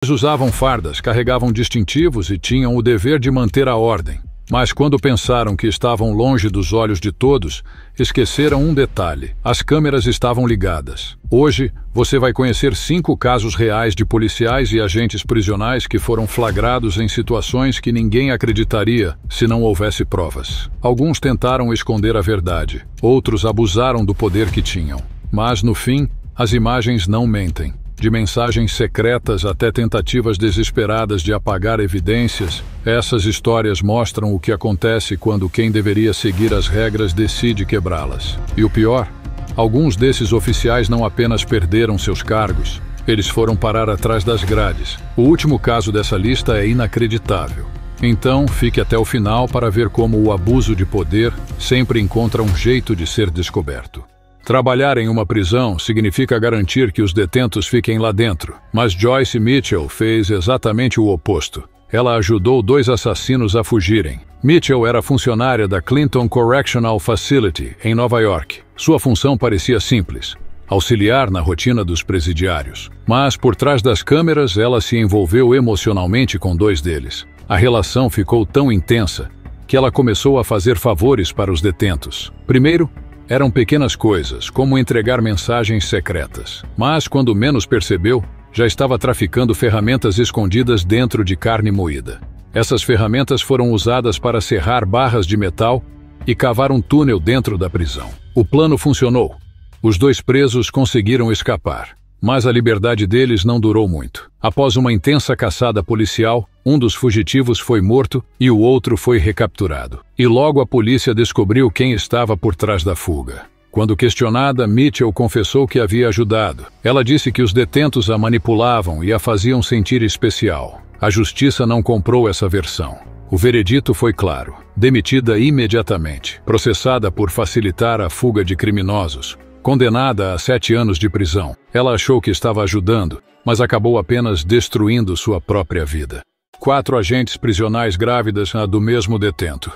Eles usavam fardas, carregavam distintivos e tinham o dever de manter a ordem. Mas quando pensaram que estavam longe dos olhos de todos, esqueceram um detalhe: as câmeras estavam ligadas. Hoje, você vai conhecer 5 casos reais de policiais e agentes prisionais que foram flagrados em situações que ninguém acreditaria se não houvesse provas. Alguns tentaram esconder a verdade, outros abusaram do poder que tinham. Mas, no fim, as imagens não mentem. De mensagens secretas até tentativas desesperadas de apagar evidências, essas histórias mostram o que acontece quando quem deveria seguir as regras decide quebrá-las. E o pior, alguns desses oficiais não apenas perderam seus cargos, eles foram parar atrás das grades. O último caso dessa lista é inacreditável. Então, fique até o final para ver como o abuso de poder sempre encontra um jeito de ser descoberto. Trabalhar em uma prisão significa garantir que os detentos fiquem lá dentro, mas Joyce Mitchell fez exatamente o oposto. Ela ajudou 2 assassinos a fugirem. Mitchell era funcionária da Clinton Correctional Facility, em Nova York. Sua função parecia simples: auxiliar na rotina dos presidiários. Mas, por trás das câmeras, ela se envolveu emocionalmente com 2 deles. A relação ficou tão intensa que ela começou a fazer favores para os detentos. Primeiro, eram pequenas coisas, como entregar mensagens secretas. Mas, quando menos percebeu, já estava traficando ferramentas escondidas dentro de carne moída. Essas ferramentas foram usadas para serrar barras de metal e cavar um túnel dentro da prisão. O plano funcionou. Os 2 presos conseguiram escapar, mas a liberdade deles não durou muito. Após uma intensa caçada policial, um dos fugitivos foi morto e o outro foi recapturado. E logo a polícia descobriu quem estava por trás da fuga. Quando questionada, Mitchell confessou que havia ajudado. Ela disse que os detentos a manipulavam e a faziam sentir especial. A justiça não comprou essa versão. O veredito foi claro: demitida imediatamente, processada por facilitar a fuga de criminosos, condenada a 7 anos de prisão. Ela achou que estava ajudando, mas acabou apenas destruindo sua própria vida. 4 agentes prisionais grávidas do mesmo detento.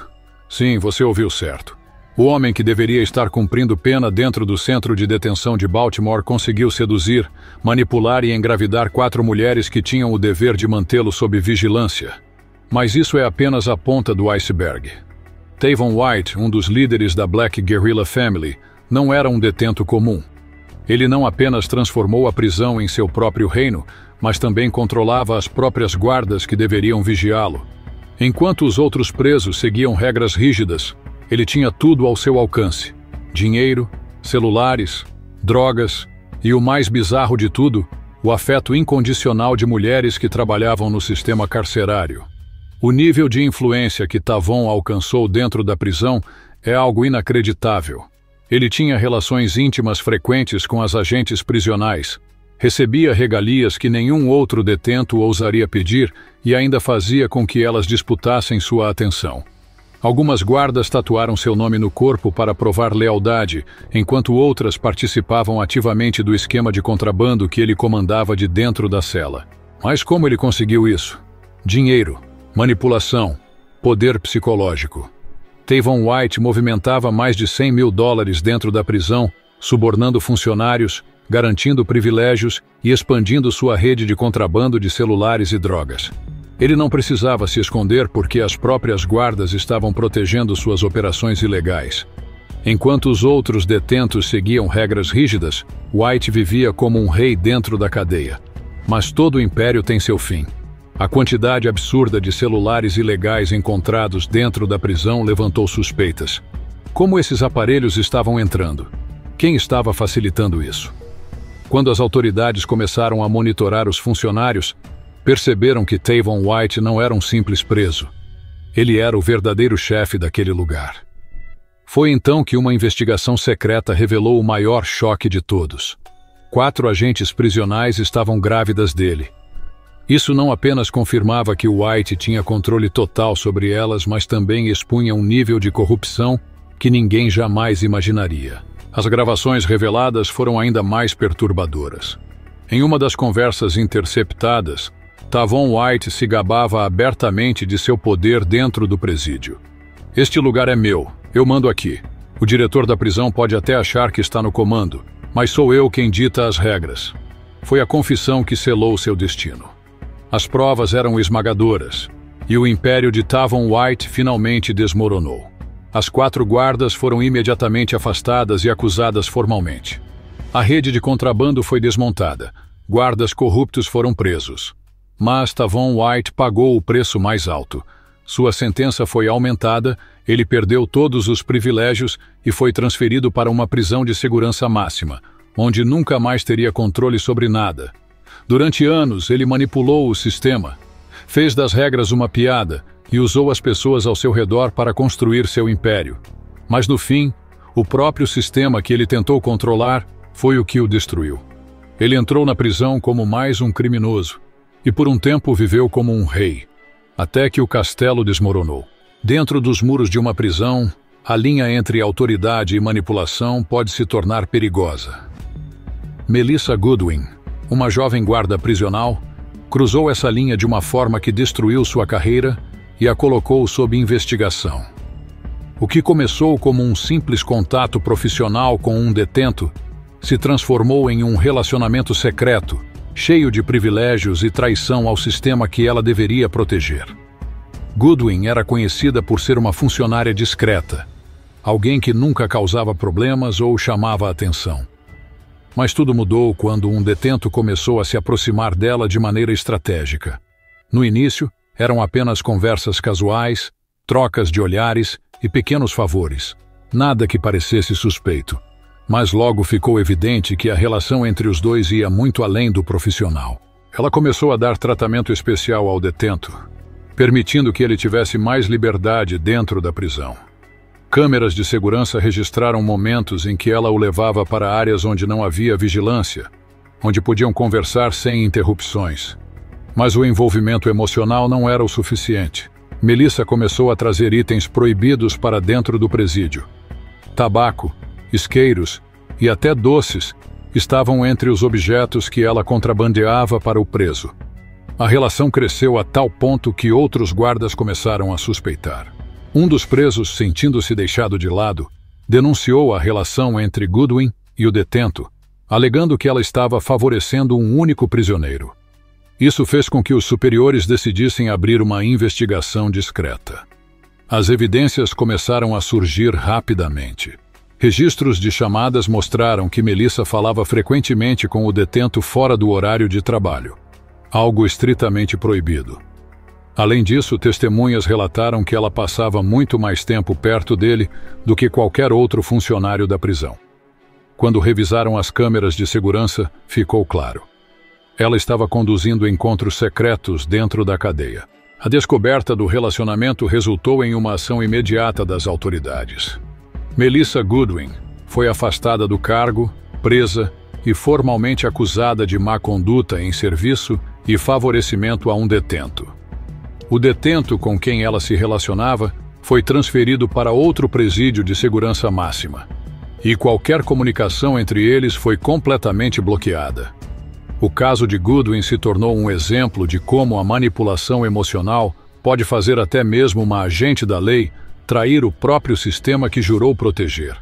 Sim, você ouviu certo. O homem que deveria estar cumprindo pena dentro do centro de detenção de Baltimore conseguiu seduzir, manipular e engravidar 4 mulheres que tinham o dever de mantê-lo sob vigilância. Mas isso é apenas a ponta do iceberg. Tavon White, um dos líderes da Black Guerrilla Family, não era um detento comum. Ele não apenas transformou a prisão em seu próprio reino, mas também controlava as próprias guardas que deveriam vigiá-lo. Enquanto os outros presos seguiam regras rígidas, ele tinha tudo ao seu alcance: dinheiro, celulares, drogas e, o mais bizarro de tudo, o afeto incondicional de mulheres que trabalhavam no sistema carcerário. O nível de influência que Tavon alcançou dentro da prisão é algo inacreditável. Ele tinha relações íntimas frequentes com as agentes prisionais, recebia regalias que nenhum outro detento ousaria pedir e ainda fazia com que elas disputassem sua atenção. Algumas guardas tatuaram seu nome no corpo para provar lealdade, enquanto outras participavam ativamente do esquema de contrabando que ele comandava de dentro da cela. Mas como ele conseguiu isso? Dinheiro, manipulação, poder psicológico. Tavon White movimentava mais de $100 mil dentro da prisão, subornando funcionários, garantindo privilégios e expandindo sua rede de contrabando de celulares e drogas. Ele não precisava se esconder porque as próprias guardas estavam protegendo suas operações ilegais. Enquanto os outros detentos seguiam regras rígidas, White vivia como um rei dentro da cadeia. Mas todo império tem seu fim. A quantidade absurda de celulares ilegais encontrados dentro da prisão levantou suspeitas. Como esses aparelhos estavam entrando? Quem estava facilitando isso? Quando as autoridades começaram a monitorar os funcionários, perceberam que Tavon White não era um simples preso. Ele era o verdadeiro chefe daquele lugar. Foi então que uma investigação secreta revelou o maior choque de todos. 4 agentes prisionais estavam grávidas dele. Isso não apenas confirmava que White tinha controle total sobre elas, mas também expunha um nível de corrupção que ninguém jamais imaginaria. As gravações reveladas foram ainda mais perturbadoras. Em uma das conversas interceptadas, Tavon White se gabava abertamente de seu poder dentro do presídio. Este lugar é meu, eu mando aqui. O diretor da prisão pode até achar que está no comando, mas sou eu quem dita as regras. Foi a confissão que selou seu destino. As provas eram esmagadoras, e o império de Tavon White finalmente desmoronou. As 4 guardas foram imediatamente afastadas e acusadas formalmente. A rede de contrabando foi desmontada. Guardas corruptos foram presos. Mas Tavon White pagou o preço mais alto. Sua sentença foi aumentada, ele perdeu todos os privilégios e foi transferido para uma prisão de segurança máxima, onde nunca mais teria controle sobre nada. Durante anos, ele manipulou o sistema, fez das regras uma piada e usou as pessoas ao seu redor para construir seu império. Mas no fim, o próprio sistema que ele tentou controlar foi o que o destruiu. Ele entrou na prisão como mais um criminoso e por um tempo viveu como um rei, até que o castelo desmoronou. Dentro dos muros de uma prisão, a linha entre autoridade e manipulação pode se tornar perigosa. Melissa Goodwin, uma jovem guarda prisional, cruzou essa linha de uma forma que destruiu sua carreira e a colocou sob investigação. O que começou como um simples contato profissional com um detento se transformou em um relacionamento secreto, cheio de privilégios e traição ao sistema que ela deveria proteger. Goodwin era conhecida por ser uma funcionária discreta, alguém que nunca causava problemas ou chamava a atenção. Mas tudo mudou quando um detento começou a se aproximar dela de maneira estratégica. No início, eram apenas conversas casuais, trocas de olhares e pequenos favores, nada que parecesse suspeito. Mas logo ficou evidente que a relação entre os dois ia muito além do profissional. Ela começou a dar tratamento especial ao detento, permitindo que ele tivesse mais liberdade dentro da prisão. Câmeras de segurança registraram momentos em que ela o levava para áreas onde não havia vigilância, onde podiam conversar sem interrupções. Mas o envolvimento emocional não era o suficiente. Melissa começou a trazer itens proibidos para dentro do presídio. Tabaco, isqueiros e até doces estavam entre os objetos que ela contrabandeava para o preso. A relação cresceu a tal ponto que outros guardas começaram a suspeitar. Um dos presos, sentindo-se deixado de lado, denunciou a relação entre Goodwin e o detento, alegando que ela estava favorecendo um único prisioneiro. Isso fez com que os superiores decidissem abrir uma investigação discreta. As evidências começaram a surgir rapidamente. Registros de chamadas mostraram que Melissa falava frequentemente com o detento fora do horário de trabalho, algo estritamente proibido. Além disso, testemunhas relataram que ela passava muito mais tempo perto dele do que qualquer outro funcionário da prisão. Quando revisaram as câmeras de segurança, ficou claro. Ela estava conduzindo encontros secretos dentro da cadeia. A descoberta do relacionamento resultou em uma ação imediata das autoridades. Melissa Goodwin foi afastada do cargo, presa e formalmente acusada de má conduta em serviço e favorecimento a um detento. O detento com quem ela se relacionava foi transferido para outro presídio de segurança máxima, e qualquer comunicação entre eles foi completamente bloqueada. O caso de Goodwin se tornou um exemplo de como a manipulação emocional pode fazer até mesmo uma agente da lei trair o próprio sistema que jurou proteger.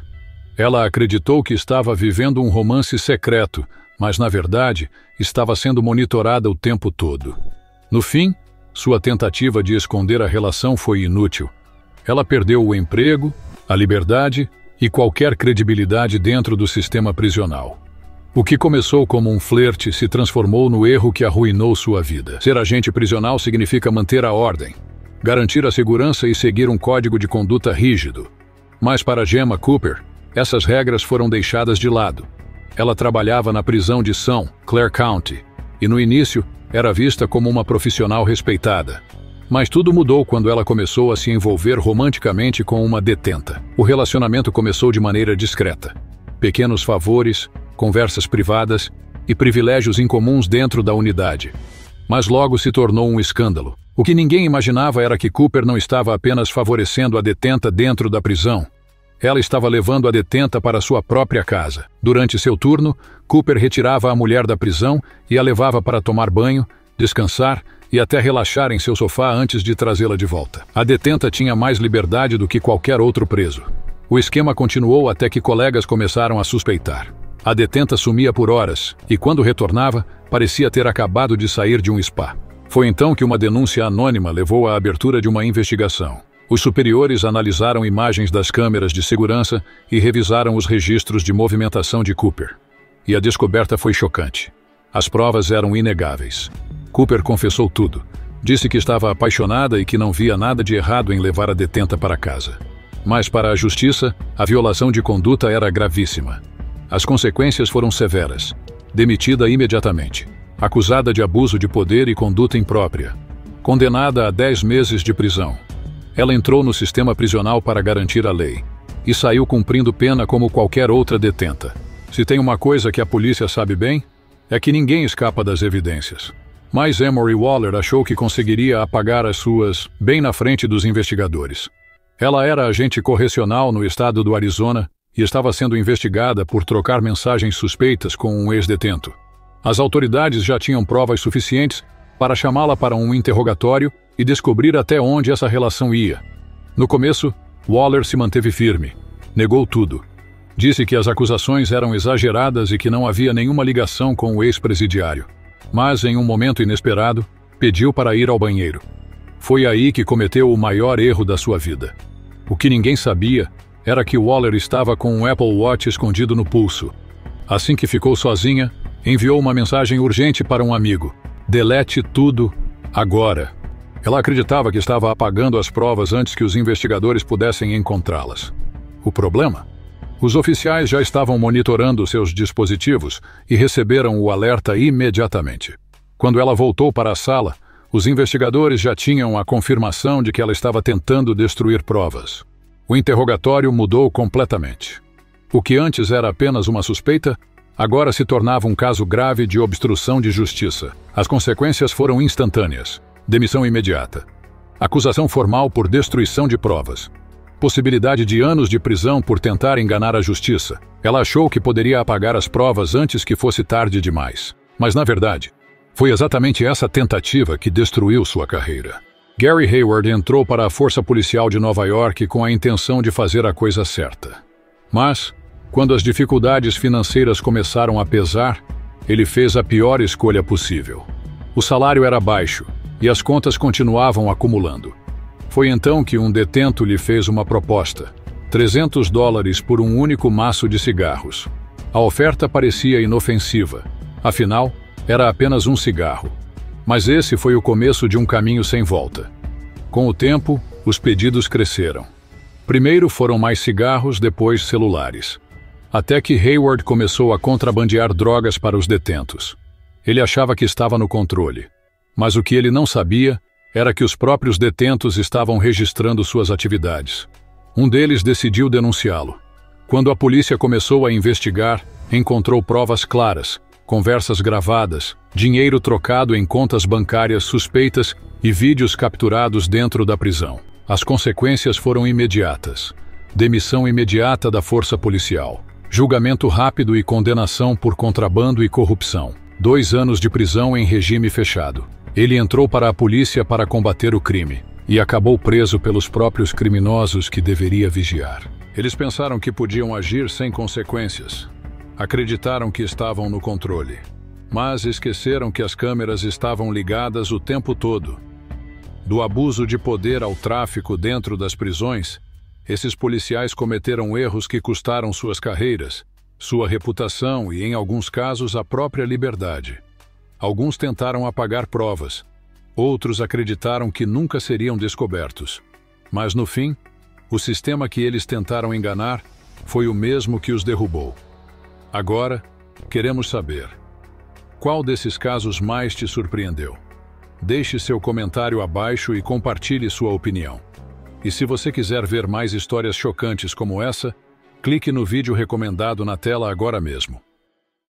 Ela acreditou que estava vivendo um romance secreto, mas na verdade estava sendo monitorada o tempo todo. No fim, sua tentativa de esconder a relação foi inútil. Ela perdeu o emprego, a liberdade e qualquer credibilidade dentro do sistema prisional. O que começou como um flerte se transformou no erro que arruinou sua vida. Ser agente prisional significa manter a ordem, garantir a segurança e seguir um código de conduta rígido. Mas para Gemma Cooper, essas regras foram deixadas de lado. Ela trabalhava na prisão de São Clair County e no início era vista como uma profissional respeitada. Mas tudo mudou quando ela começou a se envolver romanticamente com uma detenta. O relacionamento começou de maneira discreta. Pequenos favores, conversas privadas e privilégios incomuns dentro da unidade. Mas logo se tornou um escândalo. O que ninguém imaginava era que Cooper não estava apenas favorecendo a detenta dentro da prisão. Ela estava levando a detenta para sua própria casa. Durante seu turno, Cooper retirava a mulher da prisão e a levava para tomar banho, descansar e até relaxar em seu sofá antes de trazê-la de volta. A detenta tinha mais liberdade do que qualquer outro preso. O esquema continuou até que colegas começaram a suspeitar. A detenta sumia por horas e, quando retornava, parecia ter acabado de sair de um spa. Foi então que uma denúncia anônima levou à abertura de uma investigação. Os superiores analisaram imagens das câmeras de segurança e revisaram os registros de movimentação de Cooper. E a descoberta foi chocante. As provas eram inegáveis. Cooper confessou tudo. Disse que estava apaixonada e que não via nada de errado em levar a detenta para casa. Mas para a justiça, a violação de conduta era gravíssima. As consequências foram severas. Demitida imediatamente. Acusada de abuso de poder e conduta imprópria. Condenada a 10 meses de prisão. Ela entrou no sistema prisional para garantir a lei. E saiu cumprindo pena como qualquer outra detenta. Se tem uma coisa que a polícia sabe bem, é que ninguém escapa das evidências. Mas Emory Waller achou que conseguiria apagar as suas bem na frente dos investigadores. Ela era agente correcional no estado do Arizona e estava sendo investigada por trocar mensagens suspeitas com um ex-detento. As autoridades já tinham provas suficientes para chamá-la para um interrogatório e descobrir até onde essa relação ia. No começo, Waller se manteve firme. Negou tudo. Disse que as acusações eram exageradas e que não havia nenhuma ligação com o ex-presidiário. Mas, em um momento inesperado, pediu para ir ao banheiro. Foi aí que cometeu o maior erro da sua vida. O que ninguém sabia era que Waller estava com um Apple Watch escondido no pulso. Assim que ficou sozinha, enviou uma mensagem urgente para um amigo. Delete tudo, agora. Ela acreditava que estava apagando as provas antes que os investigadores pudessem encontrá-las. O problema? Os oficiais já estavam monitorando seus dispositivos e receberam o alerta imediatamente. Quando ela voltou para a sala, os investigadores já tinham a confirmação de que ela estava tentando destruir provas. O interrogatório mudou completamente. O que antes era apenas uma suspeita, agora se tornava um caso grave de obstrução de justiça. As consequências foram instantâneas. Demissão imediata. Acusação formal por destruição de provas. Possibilidade de anos de prisão por tentar enganar a justiça. Ela achou que poderia apagar as provas antes que fosse tarde demais. Mas, na verdade, foi exatamente essa tentativa que destruiu sua carreira. Gary Hayward entrou para a Força Policial de Nova York com a intenção de fazer a coisa certa. Mas, quando as dificuldades financeiras começaram a pesar, ele fez a pior escolha possível. O salário era baixo e as contas continuavam acumulando. Foi então que um detento lhe fez uma proposta: $300 por um único maço de cigarros. A oferta parecia inofensiva, afinal, era apenas um cigarro. Mas esse foi o começo de um caminho sem volta. Com o tempo, os pedidos cresceram. Primeiro foram mais cigarros, depois celulares. Até que Hayward começou a contrabandear drogas para os detentos. Ele achava que estava no controle. Mas o que ele não sabia era que os próprios detentos estavam registrando suas atividades. Um deles decidiu denunciá-lo. Quando a polícia começou a investigar, encontrou provas claras, conversas gravadas, dinheiro trocado em contas bancárias suspeitas e vídeos capturados dentro da prisão. As consequências foram imediatas. Demissão imediata da força policial. Julgamento rápido e condenação por contrabando e corrupção. 2 anos de prisão em regime fechado. Ele entrou para a polícia para combater o crime e acabou preso pelos próprios criminosos que deveria vigiar. Eles pensaram que podiam agir sem consequências. Acreditaram que estavam no controle, mas esqueceram que as câmeras estavam ligadas o tempo todo. Do abuso de poder ao tráfico dentro das prisões, esses policiais cometeram erros que custaram suas carreiras, sua reputação e, em alguns casos, a própria liberdade. Alguns tentaram apagar provas, outros acreditaram que nunca seriam descobertos. Mas, no fim, o sistema que eles tentaram enganar foi o mesmo que os derrubou. Agora, queremos saber: qual desses casos mais te surpreendeu? Deixe seu comentário abaixo e compartilhe sua opinião. E se você quiser ver mais histórias chocantes como essa, clique no vídeo recomendado na tela agora mesmo.